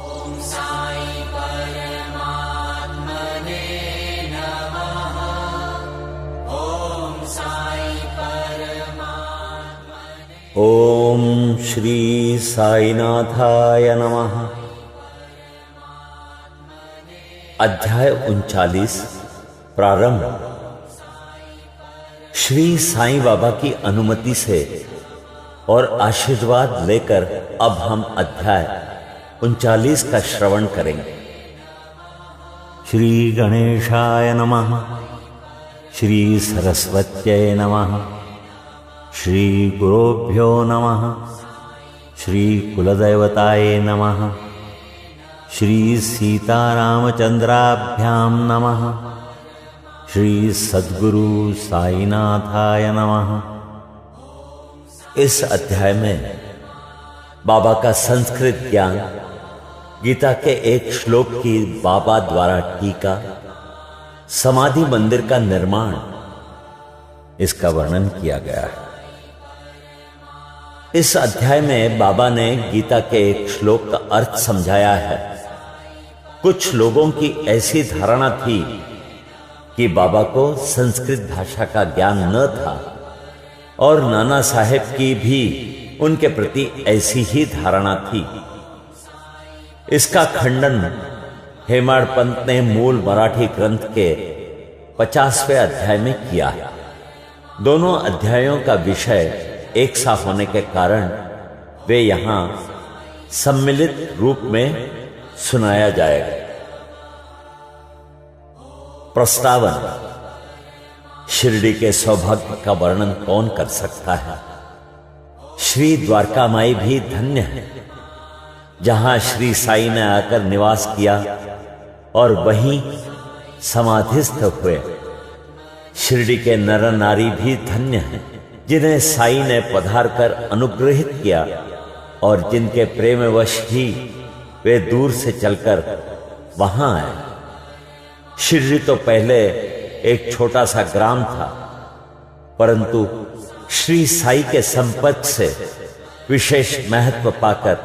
ओम साई परमात्मने नमः। ओम साई परमात्मने। ओम श्री साईनाथाय नमः। अध्याय 39 प्रारंभ। श्री साईं बाबा की अनुमति से और आशीर्वाद लेकर अब हम अध्याय 39 का श्रवण करेंगे। श्री गणेशाय नमः। श्री सरस्वत्यै नमः। श्री गुरुभ्यो नमः। श्री कुलदेवताय नमः। श्री सीतारामचंद्राभ्याम नमः। श्री सद्गुरु साईनाथाय नमः। इस अध्याय में बाबा का संस्कृत ज्ञान, गीता के एक श्लोक की बाबा द्वारा टीका, समाधि मंदिर का निर्माण, इसका वर्णन किया गया है। इस अध्याय में बाबा ने गीता के एक श्लोक का अर्थ समझाया है। कुछ लोगों की ऐसी धारणा थी कि बाबा को संस्कृत भाषा का ज्ञान न था और नाना साहेब की भी उनके प्रति ऐसी ही धारणा थी। इसका खंडन हेमाड़ पंत ने मूल मराठी ग्रंथ के 50वें अध्याय में किया है। दोनों अध्यायों का विषय एक सा होने के कारण वे यहां सम्मिलित रूप में सुनाया जाएगा। प्रस्तावन। शिरडी के सौभाग्य का वर्णन कौन कर सकता है। श्री द्वारकामाई भी धन्य है, जहां श्री साई ने आकर निवास किया और वहीं समाधिस्थ हुए। शिरडी के नर नारी भी धन्य हैं, जिन्हें साई ने पधार कर अनुग्रहित किया और जिनके प्रेमवश ही वे दूर से चलकर वहां आए। शिरडी तो पहले एक छोटा सा ग्राम था, परंतु श्री साई के संपर्क से विशेष महत्व पाकर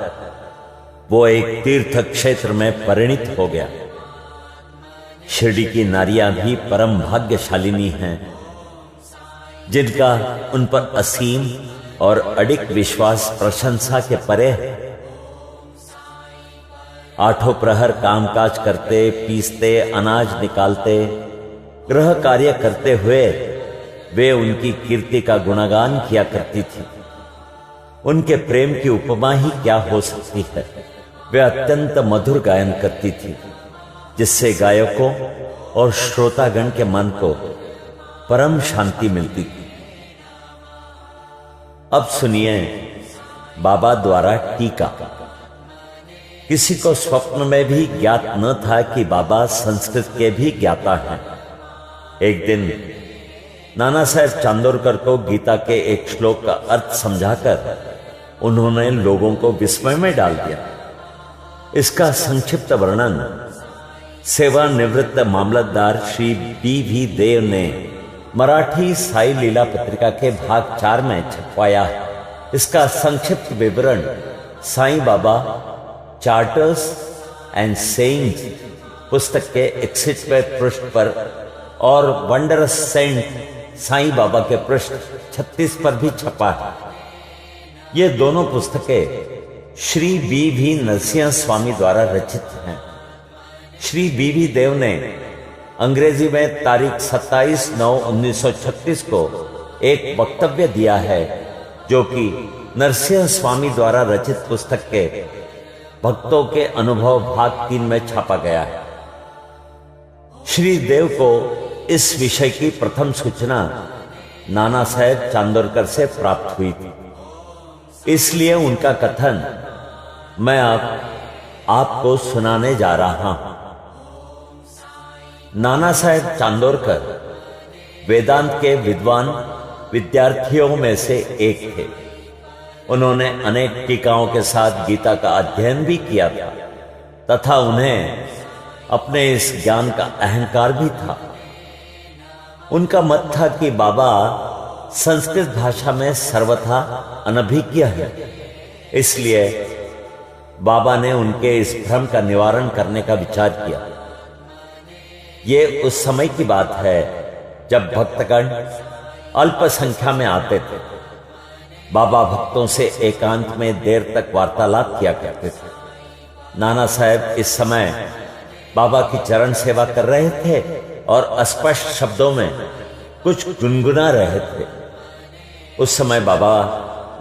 वो एक तीर्थ क्षेत्र में परिणित हो गया। शिरडी की नारियां भी परम भाग्यशालिनी हैं, जिनका उन पर असीम और अडिग विश्वास प्रशंसा के परे है। आठों प्रहर कामकाज करते, पीसते, अनाज निकालते, गृह कार्य करते हुए वे उनकी कीर्ति का गुणगान किया करती थी। उनके प्रेम की उपमा ही क्या हो सकती है। वे अत्यंत मधुर गायन करती थी, जिससे गायकों और श्रोतागण के मन को परम शांति मिलती थी। अब सुनिए बाबा द्वारा टीका। किसी को स्वप्न में भी ज्ञात न था कि बाबा संस्कृत के भी ज्ञाता हैं। एक दिन नाना साहेब चांदोरकर को गीता के एक श्लोक का अर्थ समझाकर उन्होंने लोगों को विस्मय में डाल दिया। इसका संक्षिप्त वर्णन सेवानिवृत्त मामलतदार श्री बी देव ने मराठी साई लीला पत्रिका के भाग 4 में छपवाया है। इसका संक्षिप्त विवरण Sai Baba charters and sayings पुस्तक के 61वें पृष्ठ पर और वंडरस सेंट साईं बाबा के पृष्ठ 36 पर भी छपा है। ये दोनों पुस्तकें श्री बी नरसिंह स्वामी द्वारा रचित हैं। श्री बी देव ने अंग्रेजी में तारीख 27/9/1936 को एक वक्तव्य दिया है, जो कि नरसिंह स्वामी द्वारा रचित पुस्तक के भक्तों के अनुभव भाग 3 में छापा गया है। श्री देव को इस विषय की प्रथम सूचना नाना साहेब चांदोरकर से प्राप्त हुई थी, इसलिए उनका कथन मैं आपको सुनाने जा रहा हूं। नाना साहेब चांदोरकर वेदांत के विद्वान विद्यार्थियों में से एक थे। उन्होंने अनेक टीकाओं के साथ गीता का अध्ययन भी किया था तथा उन्हें अपने इस ज्ञान का अहंकार भी था। उनका मत था कि बाबा संस्कृत भाषा में सर्वथा अनभिज्ञ है, इसलिए बाबा ने उनके इस भ्रम का निवारण करने का विचार किया। ये उस समय की बात है जब भक्तगण अल्प संख्या में आते थे। बाबा भक्तों से एकांत में देर तक वार्तालाप किया करते थे। नाना साहब इस समय बाबा की चरण सेवा कर रहे थे और अस्पष्ट शब्दों में कुछ गुनगुना रहे थे। उस समय बाबा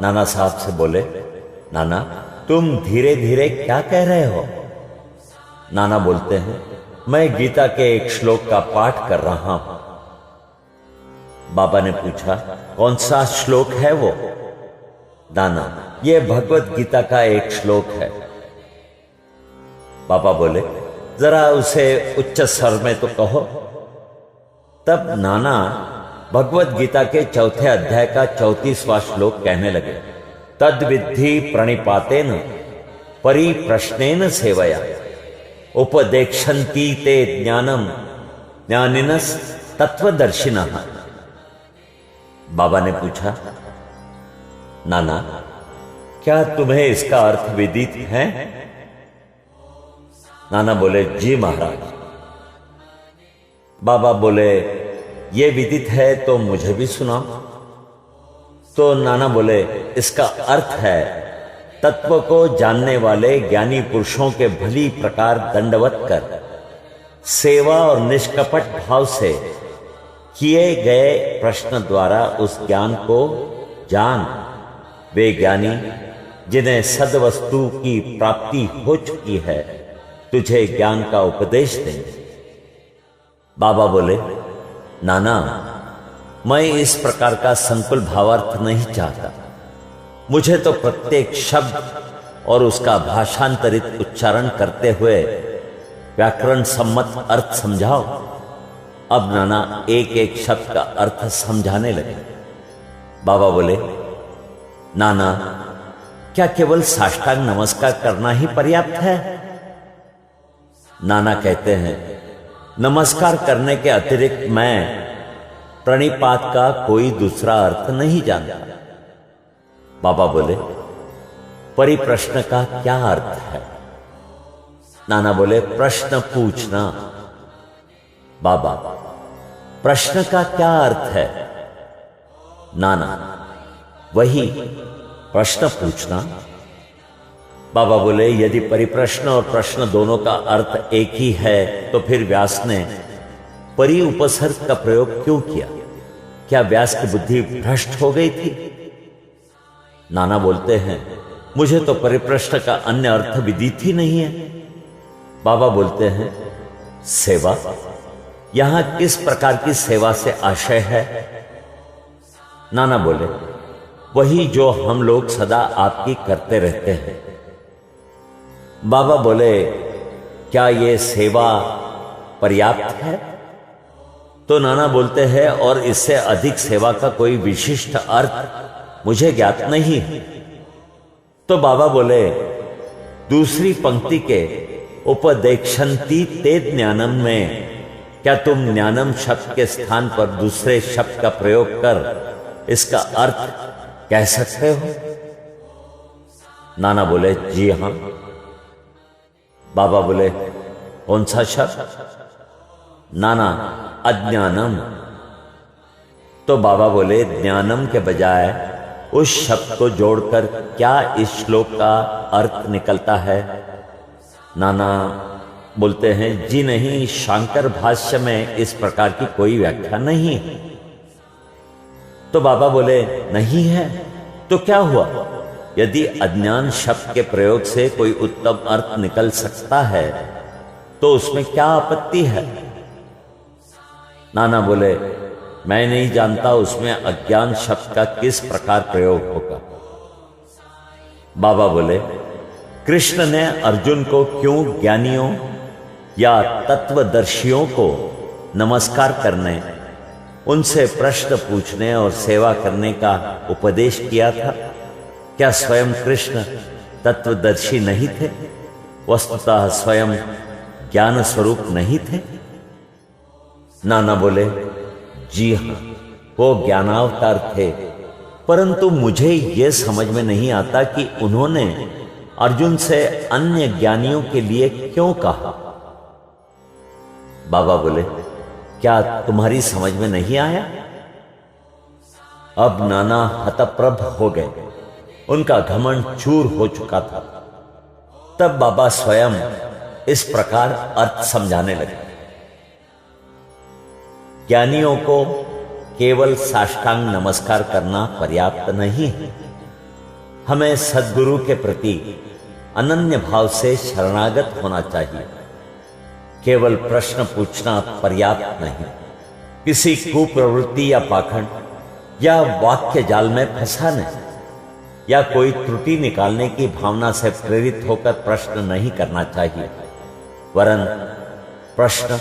नाना साहब से बोले, नाना तुम धीरे धीरे क्या कह रहे हो? नाना बोलते हैं, मैं गीता के एक श्लोक का पाठ कर रहा हूं। बाबा ने पूछा, कौन सा श्लोक है वो? नाना, ये भगवत गीता का एक श्लोक है। बाबा बोले, जरा उसे उच्च स्वर में तो कहो। तब नाना भगवत गीता के चौथे अध्याय का 34वां श्लोक कहने लगे, तद्विद्धि प्रणिपातेन परिप्रश्नेन सेवया उपदेक्षन्ति ते ज्ञानम ज्ञानिनस् तत्वदर्शिनः। बाबा ने पूछा, नाना क्या तुम्हें इसका अर्थ विदित है? नाना बोले, जी महाराज। बाबा बोले, ये विदित है तो मुझे भी सुनाओ। तो नाना बोले, इसका अर्थ है तत्व को जानने वाले ज्ञानी पुरुषों के भली प्रकार दंडवत कर सेवा और निष्कपट भाव से किए गए प्रश्न द्वारा उस ज्ञान को जान। वे ज्ञानी जिन्हें सद्वस्तु की प्राप्ति हो चुकी है तुझे ज्ञान का उपदेश देंगे। बाबा बोले, नाना मैं इस प्रकार का संकुल भावार्थ नहीं चाहता। मुझे तो प्रत्येक शब्द और उसका भाषांतरित उच्चारण करते हुए व्याकरण सम्मत अर्थ समझाओ। अब नाना एक एक शब्द का अर्थ समझाने लगे। बाबा बोले, नाना क्या केवल साष्टांग नमस्कार करना ही पर्याप्त है? नाना कहते हैं, नमस्कार करने के अतिरिक्त मैं प्रणिपात का कोई दूसरा अर्थ नहीं जानता। बाबा बोले, परिप्रश्न का क्या अर्थ है? नाना बोले, प्रश्न पूछना। बाबा, प्रश्न का क्या अर्थ है? नाना, वही प्रश्न पूछना। बाबा बोले, यदि परिप्रश्न और प्रश्न दोनों का अर्थ एक ही है तो फिर व्यास ने परि उपसर्ग का प्रयोग क्यों किया? क्या व्यास की बुद्धि भ्रष्ट हो गई थी? नाना बोलते हैं, मुझे तो परिप्रश्न का अन्य अर्थ विदित ही नहीं है। बाबा बोलते हैं, सेवा, यहां किस प्रकार की सेवा से आशय है? नाना बोले, वही जो हम लोग सदा आपकी करते रहते हैं। बाबा बोले, क्या ये सेवा पर्याप्त है? तो नाना बोलते हैं, और इससे अधिक सेवा का कोई विशिष्ट अर्थ मुझे ज्ञात नहीं है। तो बाबा बोले, दूसरी पंक्ति के उपदेक्षन्ति ते ज्ञानम में क्या तुम ज्ञानम शब्द के स्थान पर दूसरे शब्द का प्रयोग कर इसका अर्थ कह सकते हो? नाना बोले, जी हां। बाबा बोले, कौन सा शब्द? नाना, अज्ञानम। तो बाबा बोले, ज्ञानम के बजाय उस शब्द को जोड़कर क्या इस श्लोक का अर्थ निकलता है? नाना बोलते हैं, जी नहीं, शांकर भाष्य में इस प्रकार की कोई व्याख्या नहीं है। तो बाबा बोले, नहीं है तो क्या हुआ? यदि अज्ञान शब्द के प्रयोग से कोई उत्तम अर्थ निकल सकता है तो उसमें क्या आपत्ति है? नाना बोले, मैं नहीं जानता उसमें अज्ञान शब्द का किस प्रकार प्रयोग होगा। बाबा बोले, कृष्ण ने अर्जुन को क्यों ज्ञानियों या तत्वदर्शियों को नमस्कार करने, उनसे प्रश्न पूछने और सेवा करने का उपदेश किया था? क्या स्वयं कृष्ण तत्वदर्शी नहीं थे? वस्तुतः स्वयं ज्ञान स्वरूप नहीं थे? नाना बोले, जी हां, वो ज्ञानावतार थे, परंतु मुझे यह समझ में नहीं आता कि उन्होंने अर्जुन से अन्य ज्ञानियों के लिए क्यों कहा? बाबा बोले, क्या तुम्हारी समझ में नहीं आया? अब नाना हतप्रभ हो गए, उनका घमंड चूर हो चुका था। तब बाबा स्वयं इस प्रकार अर्थ समझाने लगे। ज्ञानियों को केवल साष्टांग नमस्कार करना पर्याप्त नहीं है, हमें सद्गुरु के प्रति अनन्य भाव से शरणागत होना चाहिए। केवल प्रश्न पूछना पर्याप्त नहीं, किसी कुप्रवृत्ति या पाखंड या वाक्य जाल में फंसाने या कोई त्रुटि निकालने की भावना से प्रेरित होकर प्रश्न नहीं करना चाहिए, वरन प्रश्न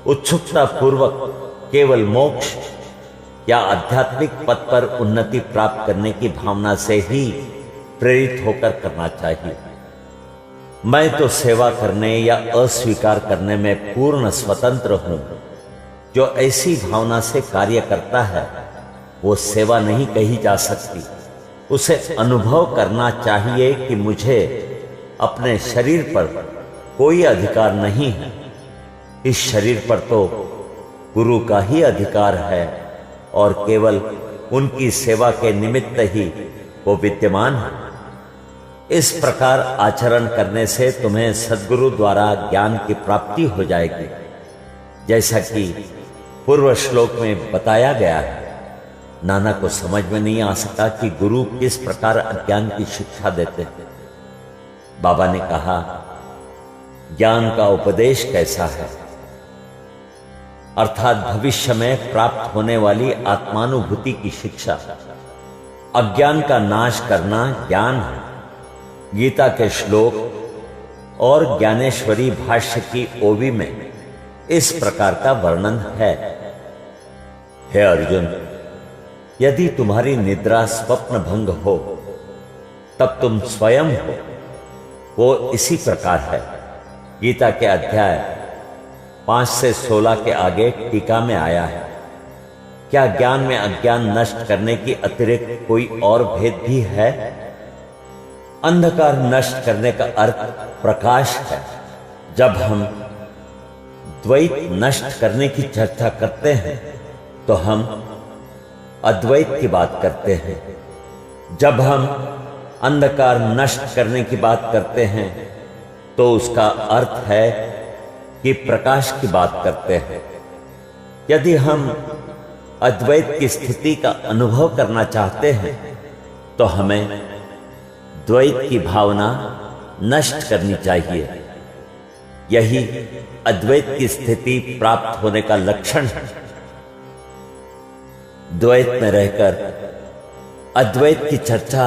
उत्सुकता पूर्वक केवल मोक्ष या आध्यात्मिक पथ पर उन्नति प्राप्त करने की भावना से ही प्रेरित होकर करना चाहिए। मैं तो सेवा करने या अस्वीकार करने में पूर्ण स्वतंत्र हूं। जो ऐसी भावना से कार्य करता है वो सेवा नहीं कही जा सकती। उसे अनुभव करना चाहिए कि मुझे अपने शरीर पर कोई अधिकार नहीं है, इस शरीर पर तो गुरु का ही अधिकार है और केवल उनकी सेवा के निमित्त ही वो विद्यमान है। इस प्रकार आचरण करने से तुम्हें सद्गुरु द्वारा ज्ञान की प्राप्ति हो जाएगी। जैसा कि पूर्व श्लोक में बताया गया है, नाना को समझ में नहीं आ सका कि गुरु किस प्रकार अज्ञान की शिक्षा देते हैं। बाबा ने कहा, ज्ञान का उपदेश कैसा है, अर्थात भविष्य में प्राप्त होने वाली आत्मानुभूति की शिक्षा। अज्ञान का नाश करना ज्ञान है। गीता के श्लोक और ज्ञानेश्वरी भाष्य की ओवी में इस प्रकार का वर्णन है। हे अर्जुन, यदि तुम्हारी निद्रा स्वप्न भंग हो तब तुम स्वयं हो, वो इसी प्रकार है। गीता के अध्याय 5 से 16 के आगे टीका में आया है। क्या ज्ञान में अज्ञान नष्ट करने की अतिरिक्त कोई और भेद भी है? अंधकार नष्ट करने का अर्थ प्रकाश है। जब हम द्वैत नष्ट करने की चर्चा करते हैं तो हम अद्वैत की बात करते हैं। जब हम अंधकार नष्ट करने की बात करते हैं तो उसका अर्थ है कि प्रकाश की बात करते हैं। यदि हम अद्वैत की स्थिति का अनुभव करना चाहते हैं तो हमें द्वैत की भावना नष्ट करनी चाहिए। यही अद्वैत की स्थिति प्राप्त होने का लक्षण है। द्वैत में रहकर अद्वैत की चर्चा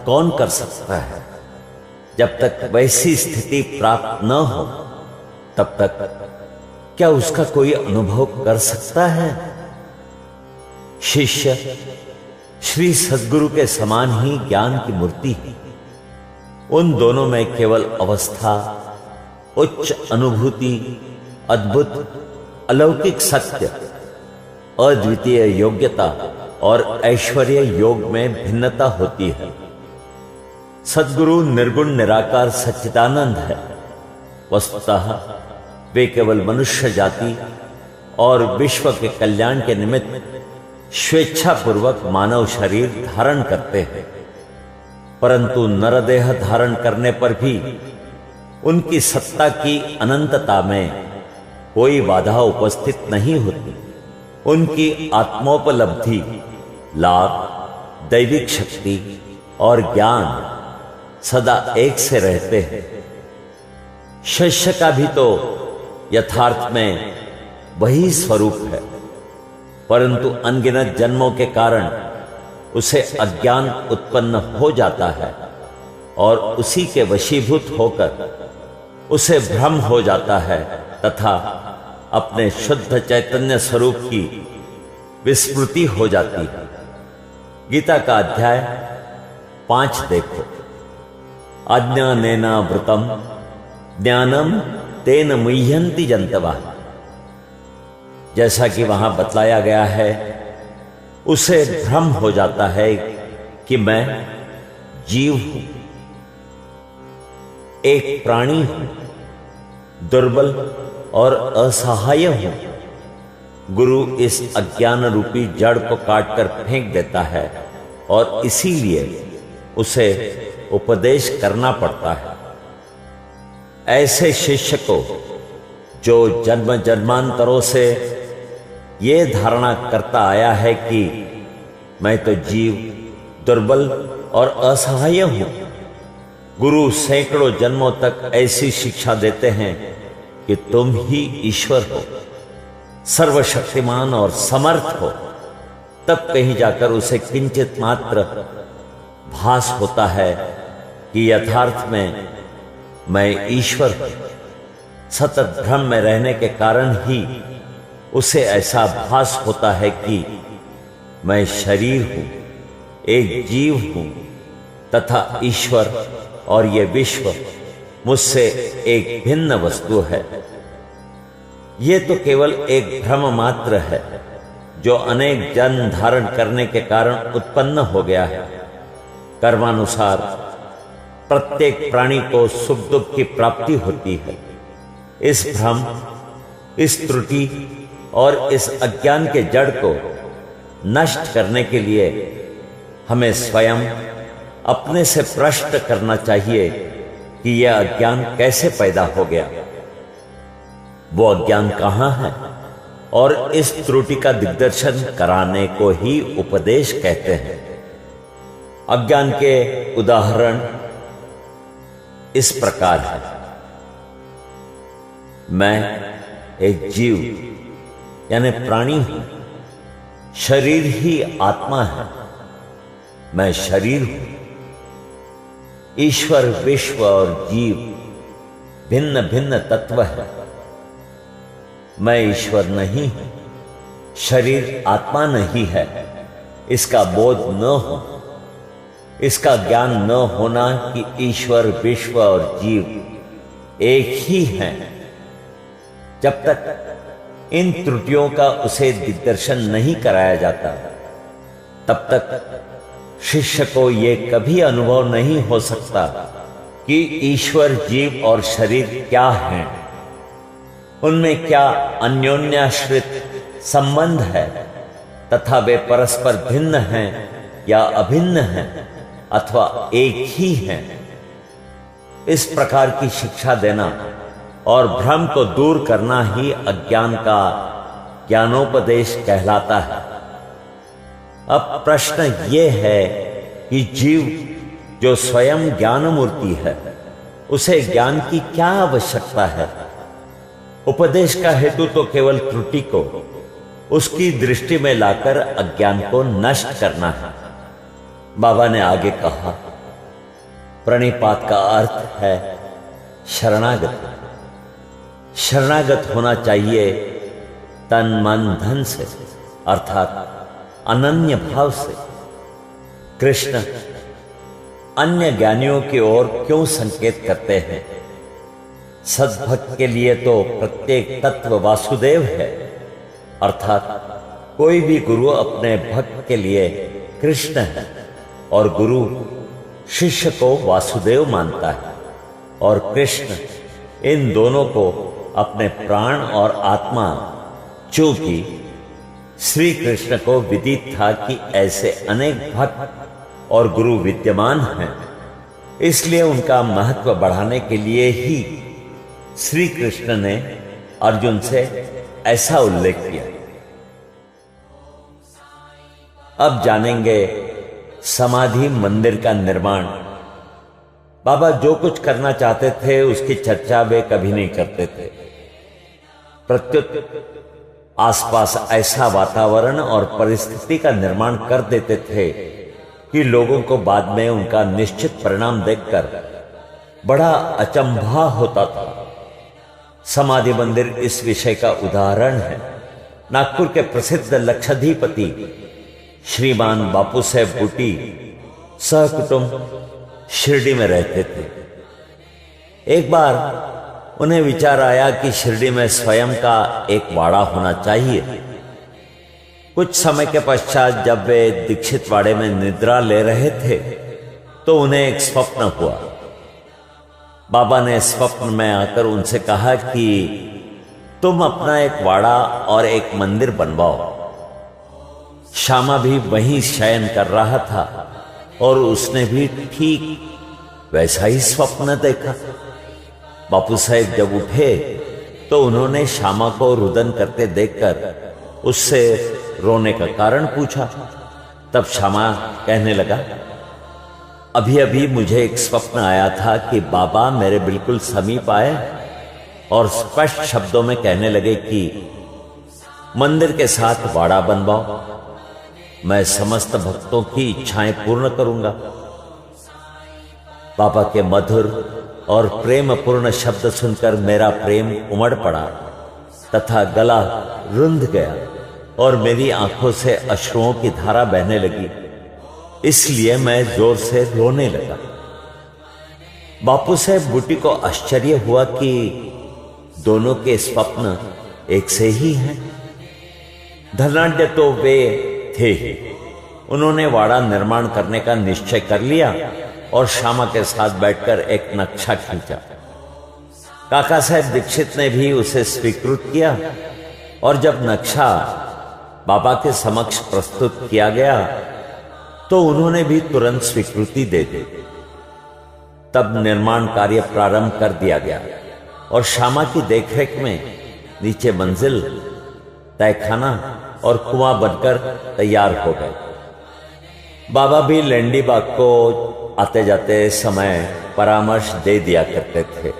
कौन कर सकता है? जब तक वैसी स्थिति प्राप्त न हो तब तक क्या उसका कोई अनुभव कर सकता है? शिष्य श्री सद्गुरु के समान ही ज्ञान की मूर्ति है। उन दोनों में केवल अवस्था, उच्च अनुभूति, अद्भुत अलौकिक सत्य, अद्वितीय योग्यता और ऐश्वर्य योग में भिन्नता होती है। सद्गुरु निर्गुण निराकार सच्चिदानंद है। वस्तुतः वे केवल मनुष्य जाति और विश्व के कल्याण के निमित्त स्वेच्छापूर्वक मानव शरीर धारण करते हैं, परंतु नरदेह धारण करने पर भी उनकी सत्ता की अनंतता में कोई बाधा उपस्थित नहीं होती। उनकी आत्मोपलब्धि, लाभ, दैविक शक्ति और ज्ञान सदा एक से रहते हैं। शिष्य का भी तो यथार्थ में वही स्वरूप है, परंतु अनगिनत जन्मों के कारण उसे अज्ञान उत्पन्न हो जाता है और उसी के वशीभूत होकर उसे भ्रम हो जाता है तथा अपने शुद्ध चैतन्य स्वरूप की विस्मृति हो जाती है। गीता का अध्याय 5 देखो। अज्ञानेन वृतम ज्ञानम तेन मुह्यन्ति जन्तवः। जैसा कि वहां बतलाया गया है, उसे भ्रम हो जाता है कि मैं जीव हूं। एक प्राणी हूं, दुर्बल और असहाय हूं। गुरु इस अज्ञान रूपी जड़ को काटकर फेंक देता है और इसीलिए उसे उपदेश करना पड़ता है। ऐसे शिष्य को जो जन्म जन्मांतरों से ये धारणा करता आया है कि मैं तो जीव, दुर्बल और असहाय हूं, गुरु सैकड़ों जन्मों तक ऐसी शिक्षा देते हैं कि तुम ही ईश्वर हो, सर्वशक्तिमान और समर्थ हो। तब कहीं जाकर उसे किंचित मात्र भास होता है कि यथार्थ में मैं ईश्वर हूं। सतत भ्रम में रहने के कारण ही उसे ऐसा भास होता है कि मैं शरीर हूं, एक जीव हूं तथा ईश्वर और ये विश्व मुझसे एक भिन्न वस्तु है। ये तो केवल एक भ्रम मात्र है जो अनेक जन्म धारण करने के कारण उत्पन्न हो गया है। कर्मानुसार प्रत्येक प्राणी को सुख दुख की प्राप्ति होती है। इस भ्रम, इस त्रुटि और इस अज्ञान के जड़ को नष्ट करने के लिए हमें स्वयं अपने से प्रश्न करना चाहिए कि यह अज्ञान कैसे पैदा हो गया, वो अज्ञान कहां है, और इस त्रुटि का दिग्दर्शन कराने को ही उपदेश कहते हैं। अज्ञान के उदाहरण इस प्रकार है। मैं एक जीव यानी प्राणी हूं, शरीर ही आत्मा है, मैं शरीर हूं। ईश्वर, विश्व और जीव भिन्न भिन्न तत्व है। मैं ईश्वर नहीं हूं, शरीर आत्मा नहीं है। इसका बोध न हो, इसका ज्ञान न होना कि ईश्वर, विश्व और जीव एक ही हैं, जब तक इन त्रुटियों का उसे दिग्दर्शन नहीं कराया जाता, तब तक शिष्य को यह कभी अनुभव नहीं हो सकता कि ईश्वर, जीव और शरीर क्या हैं, उनमें क्या अन्योन्याश्रित संबंध है तथा वे परस्पर भिन्न हैं या अभिन्न हैं अथवा एक ही हैं। इस प्रकार की शिक्षा देना और भ्रम को दूर करना ही अज्ञान का ज्ञानोपदेश कहलाता है। अब प्रश्न ये है कि जीव जो स्वयं ज्ञान मूर्ति है, उसे ज्ञान की क्या आवश्यकता है? उपदेश का हेतु तो केवल त्रुटि को उसकी दृष्टि में लाकर अज्ञान को नष्ट करना है। बाबा ने आगे कहा, प्रणिपात का अर्थ है शरणागत। शरणागत होना चाहिए तन मन धन से, अर्थात अनन्य भाव से। कृष्ण अन्य ज्ञानियों की ओर क्यों संकेत करते हैं? सद्भक्त के लिए तो प्रत्येक तत्व वासुदेव है, अर्थात कोई भी गुरु अपने भक्त के लिए कृष्ण है और गुरु शिष्य को वासुदेव मानता है, और कृष्ण इन दोनों को अपने प्राण और आत्मा, चूंकि श्री कृष्ण को विदित था कि ऐसे अनेक भक्त और गुरु विद्यमान हैं, इसलिए उनका महत्व बढ़ाने के लिए ही श्री कृष्ण ने अर्जुन से ऐसा उल्लेख किया। अब जानेंगे समाधि मंदिर का निर्माण। बाबा जो कुछ करना चाहते थे उसकी चर्चा वे कभी नहीं करते थे। प्रत्युत आसपास ऐसा वातावरण और परिस्थिति का निर्माण कर देते थे कि लोगों को बाद में उनका निश्चित परिणाम देखकर बड़ा अचंभा होता था। समाधि मंदिर इस विषय का उदाहरण है। नागपुर के प्रसिद्ध लक्षाधिपति श्रीमान बापू साहेब बूटी सहकुटुंब शिरडी में रहते थे। एक बार उन्हें विचार आया कि शिरडी में स्वयं का एक वाड़ा होना चाहिए। कुछ समय के पश्चात जब वे दीक्षित वाड़े में निद्रा ले रहे थे तो उन्हें एक स्वप्न हुआ। बाबा ने स्वप्न में आकर उनसे कहा कि तुम अपना एक वाड़ा और एक मंदिर बनवाओ। श्यामा भी वहीं शयन कर रहा था और उसने भी ठीक वैसा ही स्वप्न देखा। बापू साहेब जब उठे तो उन्होंने श्यामा को रुदन करते देखकर उससे रोने का कारण पूछा। तब श्यामा कहने लगा, अभी अभी मुझे एक स्वप्न आया था कि बाबा मेरे बिल्कुल समीप आए और स्पष्ट शब्दों में कहने लगे कि मंदिर के साथ वाड़ा बनवाओ, मैं समस्त भक्तों की इच्छाएं पूर्ण करूंगा। बाबा के मधुर और प्रेमपूर्ण शब्द सुनकर मेरा प्रेम उमड़ पड़ा तथा गला रुंध गया और मेरी आंखों से अश्रुओं की धारा बहने लगी, इसलिए मैं जोर से रोने लगा। बापू साहेब बुटी को आश्चर्य हुआ कि दोनों के स्वप्न एक से ही हैं। धनाढ्य तो वे थे ही। उन्होंने वाड़ा निर्माण करने का निश्चय कर लिया और श्यामा के साथ बैठकर एक नक्शा खींचा। काका साहेब दीक्षित ने भी उसे स्वीकृत किया और जब नक्शा बाबा के समक्ष प्रस्तुत किया गया तो उन्होंने भी तुरंत स्वीकृति दे दी। तब निर्माण कार्य प्रारंभ कर दिया गया और श्यामा की देखरेख में नीचे मंजिल, तहखाना और कुआं बनकर तैयार हो गए। बाबा भी लैंडी बाग को आते जाते समय परामर्श दे दिया करते थे।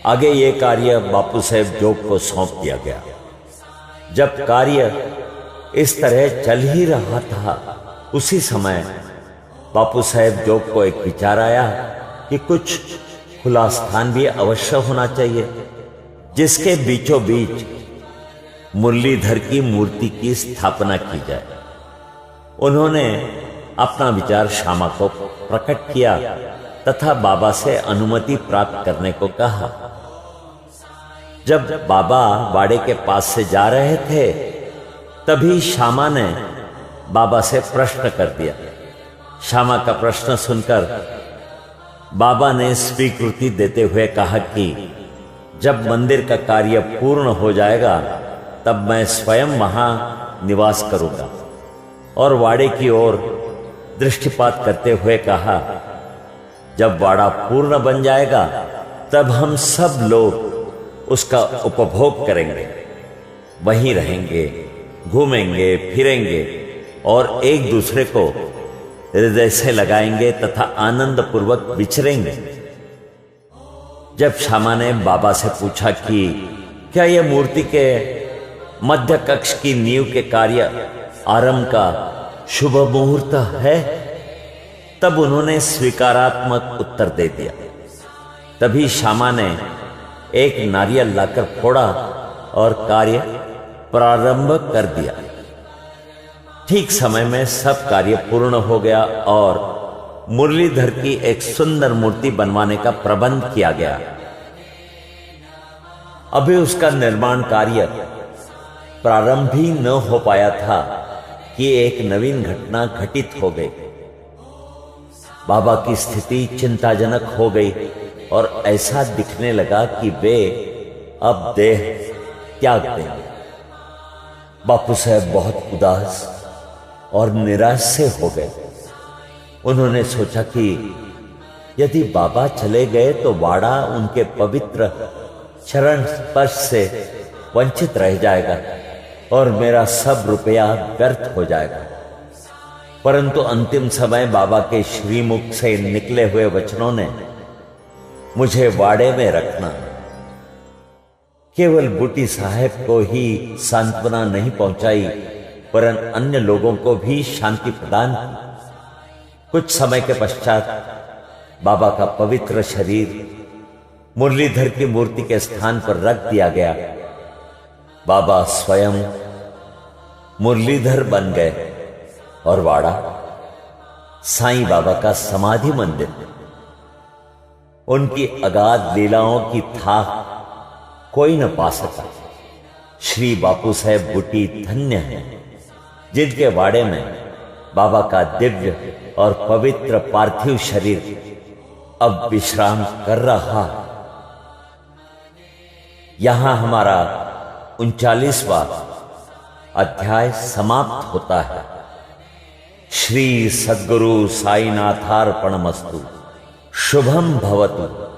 आगे ये कार्य बापू साहेब जोग को सौंप दिया गया। जब कार्य इस तरह चल ही रहा था, उसी समय बापू साहेब जोग को एक विचार आया कि कुछ खुला स्थान भी अवश्य होना चाहिए जिसके बीचों बीच मुरलीधर की मूर्ति की स्थापना की जाए। उन्होंने अपना विचार श्यामा को प्रकट किया तथा बाबा से अनुमति प्राप्त करने को कहा। जब बाबा वाड़े के पास से जा रहे थे तभी श्यामा ने बाबा से प्रश्न कर दिया। श्यामा का प्रश्न सुनकर बाबा ने स्वीकृति देते हुए कहा कि जब मंदिर का कार्य पूर्ण हो जाएगा तब मैं स्वयं वहां निवास करूंगा। और वाड़े की ओर दृष्टिपात करते हुए कहा, जब वाड़ा पूर्ण बन जाएगा तब हम सब लोग उसका उपभोग करेंगे, वहीं रहेंगे, घूमेंगे फिरेंगे और एक दूसरे को हृदय से लगाएंगे तथा आनंद पूर्वक विचरेंगे। जब श्यामा ने बाबा से पूछा कि क्या यह मूर्ति के मध्य कक्ष की नींव के कार्य आरंभ का शुभ मुहूर्त है, तब उन्होंने स्वीकारात्मक उत्तर दे दिया। तभी श्यामा ने एक नारियल लाकर फोड़ा और कार्य प्रारंभ कर दिया। ठीक समय में सब कार्य पूर्ण हो गया और मुरलीधर की एक सुंदर मूर्ति बनवाने का प्रबंध किया गया। अभी उसका निर्माण कार्य प्रारंभ भी न हो पाया था कि एक नवीन घटना घटित हो गई। बाबा की स्थिति चिंताजनक हो गई और ऐसा दिखने लगा कि वे अब देह त्याग देंगे। बापू साहब बहुत उदास और निराश से हो गए। उन्होंने सोचा कि यदि बाबा चले गए तो वाड़ा उनके पवित्र चरण स्पर्श से वंचित रह जाएगा और मेरा सब रुपया व्यर्थ हो जाएगा। परंतु अंतिम समय बाबा के श्रीमुख से निकले हुए वचनों ने मुझे वाड़े में रखना केवल बूटी साहब को ही सांत्वना नहीं पहुंचाई, वरन अन्य लोगों को भी शांति प्रदान की। कुछ समय के पश्चात बाबा का पवित्र शरीर मुरलीधर की मूर्ति के स्थान पर रख दिया गया। बाबा स्वयं मुरलीधर बन गए और वाड़ा साईं बाबा का समाधि मंदिर। उनकी अगाध लीलाओं की था कोई न पा सका। श्री बापू साहेब बुटी धन्य हैं जिनके वाड़े में बाबा का दिव्य और पवित्र पार्थिव शरीर अब विश्राम कर रहा है। यहां हमारा 39वां अध्याय समाप्त होता है। श्री सद्गुरु साईनाथार्पणमस्तु। शुभम भवतु।